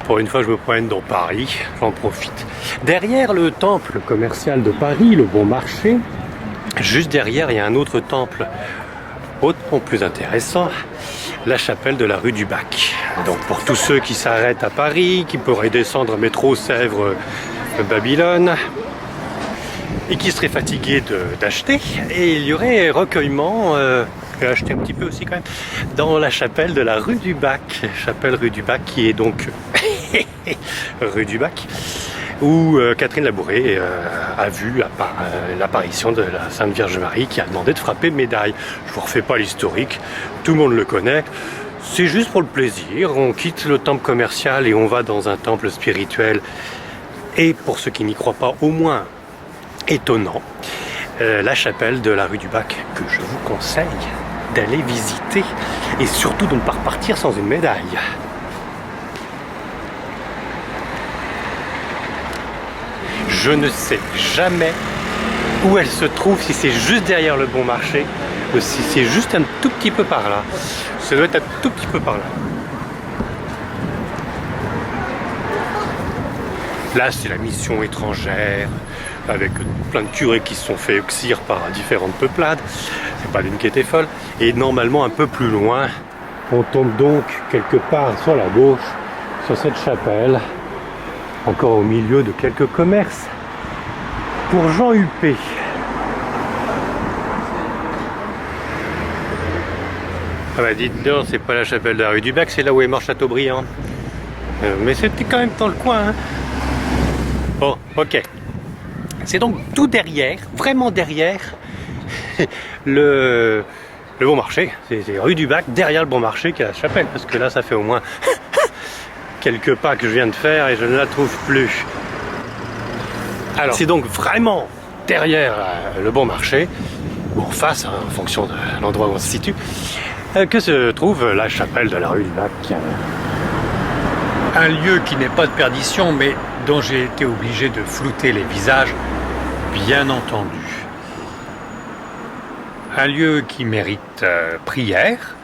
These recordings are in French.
Pour une fois, je me promène dans Paris, j'en profite. Derrière le temple commercial de Paris, le Bon Marché, juste derrière, il y a un autre temple autrement plus intéressant, la chapelle de la rue du Bac. Donc pour tous ceux qui s'arrêtent à Paris, qui pourraient descendre métro Sèvres Babylone et qui seraient fatigués d'acheter, et il y aurait recueillement, acheter un petit peu aussi quand même, dans la chapelle de la rue du Bac. Chapelle rue du Bac qui est donc rue du Bac, où Catherine Labouré a vu l'apparition de la Sainte Vierge Marie qui a demandé de frapper médaille. Je vous refais pas l'historique, tout le monde le connaît. C'est juste pour le plaisir, on quitte le temple commercial et on va dans un temple spirituel. Et pour ceux qui n'y croient pas, au moins étonnant, la chapelle de la rue du Bac, que je vous conseille d'aller visiter et surtout de ne pas repartir sans une médaille. Je ne sais jamais où elle se trouve, si c'est juste derrière le Bon Marché ou si c'est juste un tout petit peu par là. Ça doit être un tout petit peu par là. Là, c'est la mission étrangère, avec plein de curés qui se sont fait exir par différentes peuplades. C'est pas l'une qui était folle. Et normalement, un peu plus loin, on tombe donc quelque part sur la gauche, sur cette chapelle, encore au milieu de quelques commerces, pour Jean Huppé. Ah bah dites donc, c'est pas la chapelle de la rue du Bac, c'est là où est mort Chateaubriand. Mais c'était quand même dans le coin, hein. Bon, ok. C'est donc tout derrière, vraiment derrière, le Bon Marché. C'est rue du Bac, derrière le Bon Marché, qui est la chapelle. Parce que là, ça fait au moins quelques pas que je viens de faire et je ne la trouve plus. Alors, c'est donc vraiment derrière le Bon Marché, ou en face, hein, en fonction de l'endroit où on se situe, que se trouve la chapelle de la rue du Bac. Un lieu qui n'est pas de perdition, mais dont j'ai été obligé de flouter les visages, bien entendu. Un lieu qui mérite prière.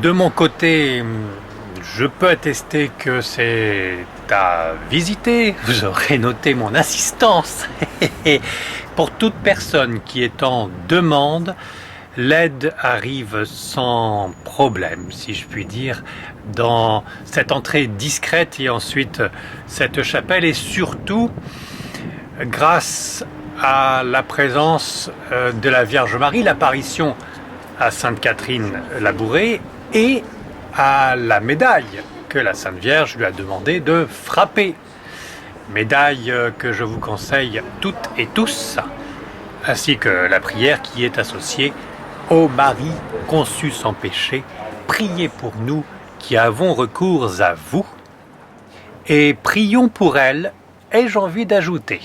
De mon côté, je peux attester que c'est à visiter. Vous aurez noté mon assistance. Pour toute personne qui est en demande, l'aide arrive sans problème, si je puis dire, dans cette entrée discrète et ensuite cette chapelle, et surtout grâce à la présence de la Vierge Marie, l'apparition à Sainte Catherine Labouré et à la médaille que la Sainte Vierge lui a demandé de frapper. Médaille que je vous conseille toutes et tous, ainsi que la prière qui est associée Ô Marie conçue sans péché, priez pour nous qui avons recours à vous. Et prions pour elle, ai-je envie d'ajouter.